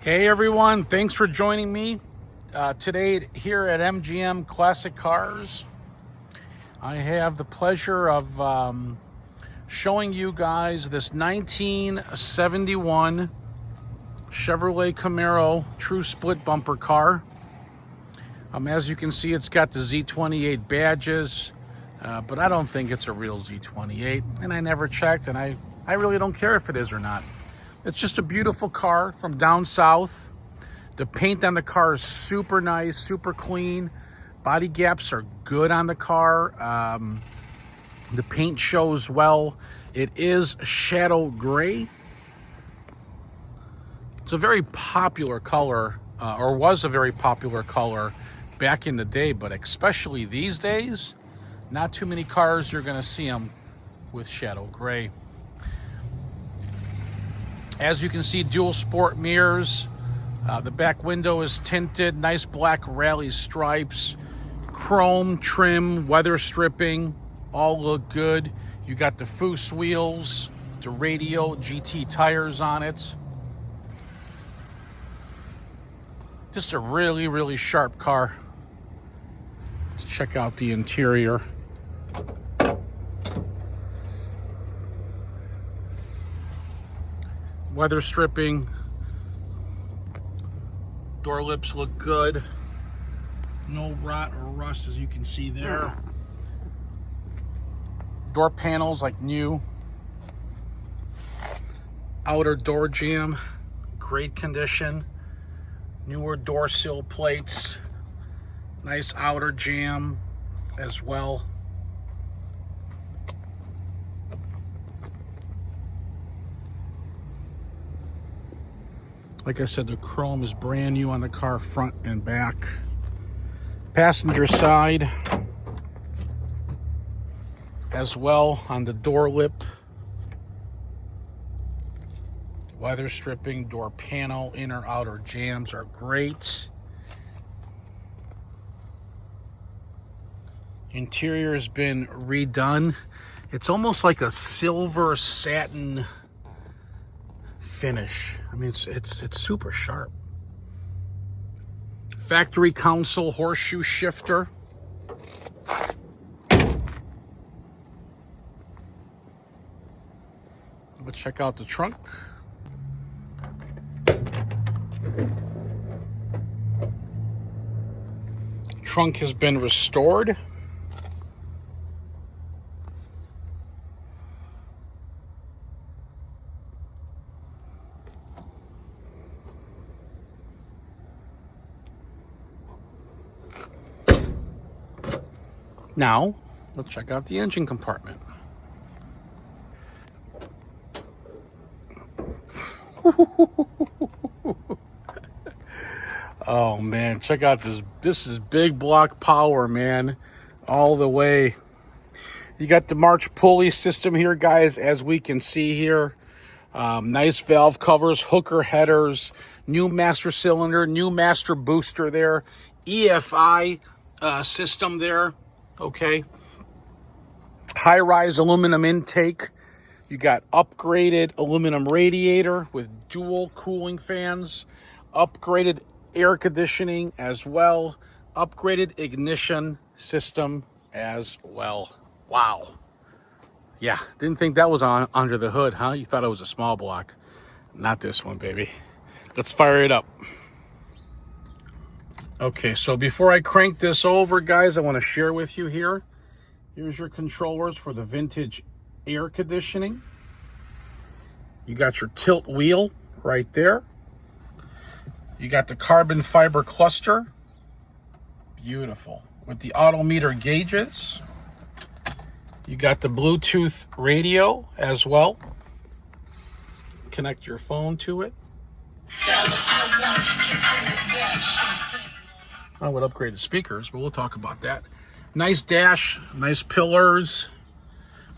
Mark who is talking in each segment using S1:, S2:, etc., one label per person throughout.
S1: Hey everyone, thanks for joining me today here at MGM Classic Cars. I have the pleasure of showing you guys this 1971 Chevrolet Camaro true split bumper car. As you can see, it's got the Z28 badges, but I don't think it's a real Z28, and I never checked, and I really don't care if it is or not. It's just a beautiful car from down south. The paint on the car is super nice, super clean. Body gaps are good on the car. The paint shows well. It is shadow gray. It's a very popular color, or was a very popular color back in the day, but especially these days, not too many cars you're gonna see them with shadow gray. As you can see, dual sport mirrors. The back window is tinted, nice black rally stripes, chrome trim, weather stripping, all look good. You got the Foose wheels, the Radiator GT tires on it. Just a really, really sharp car. Let's check out the interior. Weather stripping. Door lips look good. No rot or rust, as you can see there. Door panels like new. Outer door jamb, great condition. Newer door sill plates. Nice outer jamb as well. Like I said, the chrome is brand new on the car, front and back. Passenger side as well on the door lip. Weather stripping, door panel, inner outer jambs are great. Interior has been redone. It's almost like a silver satin finish. I mean, it's super sharp. Factory console horseshoe shifter. Let's check out the trunk. Trunk has been restored. Now, let's check out the engine compartment. Oh man, check out this. This is big block power, man, all the way. You got the March pulley system here, guys, as we can see here. Nice valve covers, hooker headers, new master cylinder, new master booster there, EFI system there. Okay, high-rise aluminum intake. You got upgraded aluminum radiator with dual cooling fans, upgraded air conditioning as well, upgraded ignition system as well. Wow. Yeah, didn't think that was on under the hood, huh? You thought it was a small block. Not this one, baby. Let's fire it up. Okay, so before I crank this over, guys, I want to share with you here. Here's your controllers for the vintage air conditioning. You got your tilt wheel right there. You got the carbon fiber cluster. Beautiful. With the autometer gauges. You got the Bluetooth radio as well. Connect your phone to it. I would upgrade the speakers, but we'll talk about that. Nice dash, nice pillars,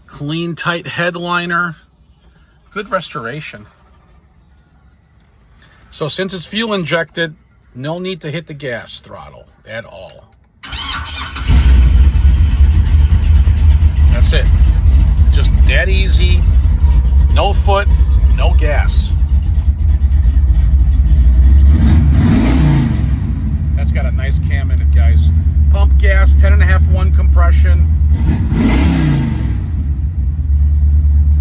S1: clean, tight headliner, good restoration. So since it's fuel injected, no need to hit the gas throttle at all. That's it. Just that easy. No foot, no gas. cushion.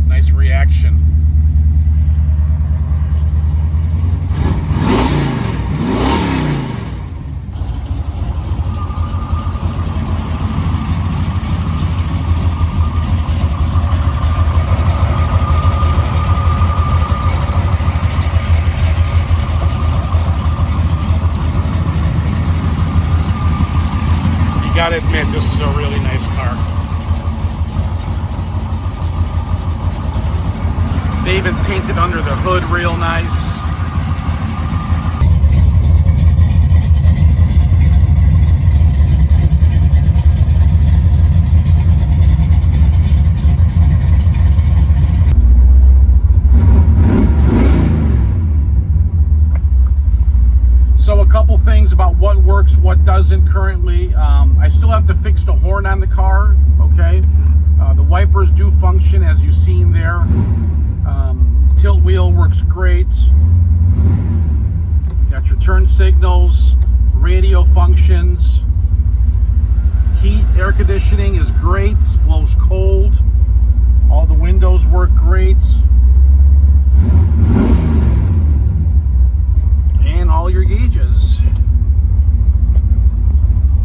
S1: Nice reaction. Gotta admit, this is a really nice car. They even painted under the hood real nice. So a couple things about what works, what doesn't currently. I still have to fix the horn on the car, okay? The wipers do function as you've seen there. Tilt wheel works great. You got your turn signals, radio functions. Heat, air conditioning is great, blows cold. All the windows work great. And all your gauges.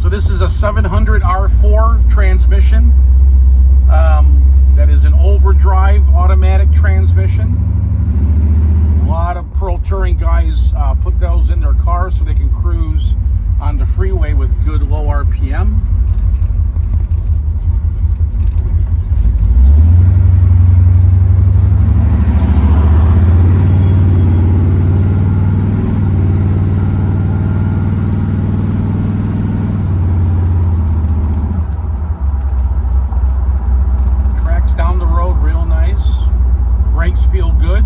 S1: So this is a 700 R4 transmission. That is an overdrive automatic transmission. A lot of pro touring guys put those in their cars so they can cruise on the freeway with good low RPM. Brakes feel good.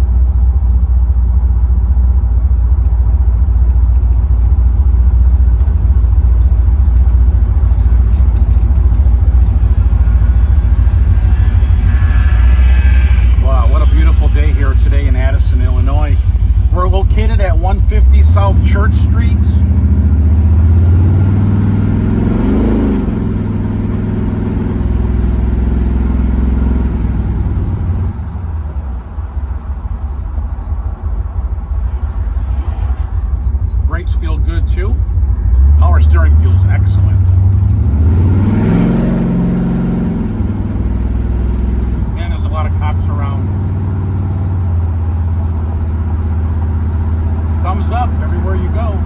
S1: Wow, what a beautiful day here today in Addison, Illinois. We're located at 150 South Church Street. Brakes feel good too. Power steering feels excellent. Man, there's a lot of cops around. Thumbs up everywhere you go.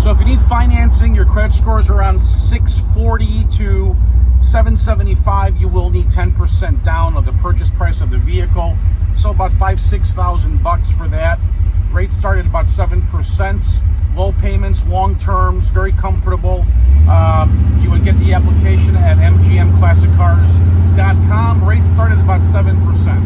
S1: So if you need financing, your credit score is around 640 to 775. You will need 10% down of the purchase price of the vehicle. So about $5,000-6,000 for that. Rates start at about 7%. Low payments, long terms, very comfortable. You would get the application at mgmclassiccars.com. Rates start at about 7%.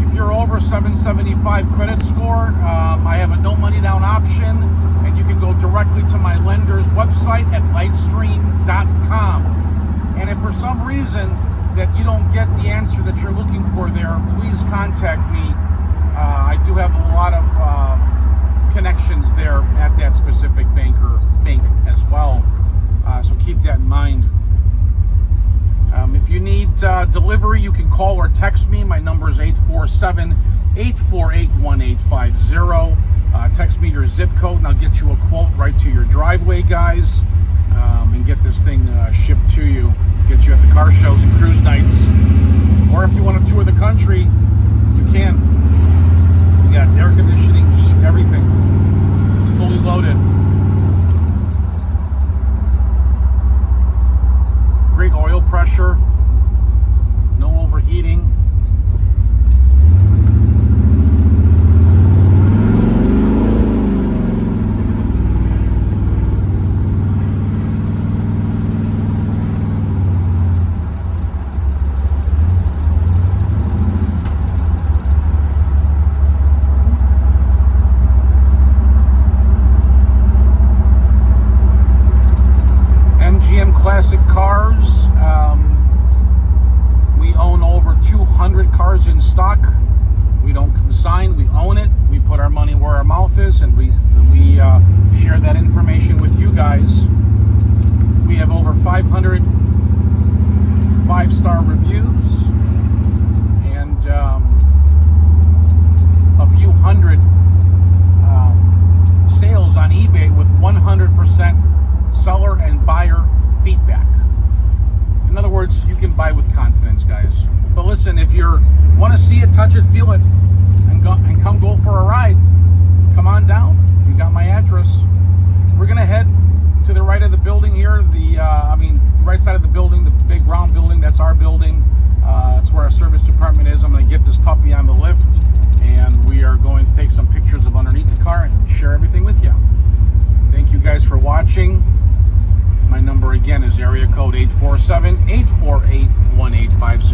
S1: If you're over 775 credit score, I have a no money down option, and you can go directly to my lender's website at lightstream.com. And if for some reason that you don't get the answer that you're looking for there, please contact me. I do have a lot of connections there at that specific bank as well. So keep that in mind. If you need delivery, you can call or text me. My number is 847-848-1850. Text me your zip code and I'll get you a quote right to your driveway, guys, and get this thing shipped to you. Get you at the car shows and cruise nights. Or if you want to tour the country, you can. You got air conditioning, heat, everything. It's fully loaded. Great oil pressure. No overheating. Classic Cars. We own over stock. We don't consign, we own it. We put our money where our mouth is, and we share that information with you guys. We have over 500 5-star reviews and a few hundred sales on eBay with 100% seller and buyer feedback. In other words, you can buy with confidence, guys. But listen, if you want to see it, touch it, feel it, and come go for a ride, come on down. You got my address. We're gonna head to the right of the building here. The right side of the building, the big round building. That's our building. That's where our service department is. I'm gonna get this puppy on the lift, and we are going to take some pictures of underneath the car and share everything with you. Thank you guys for watching. My number again is area code 847-848-1850.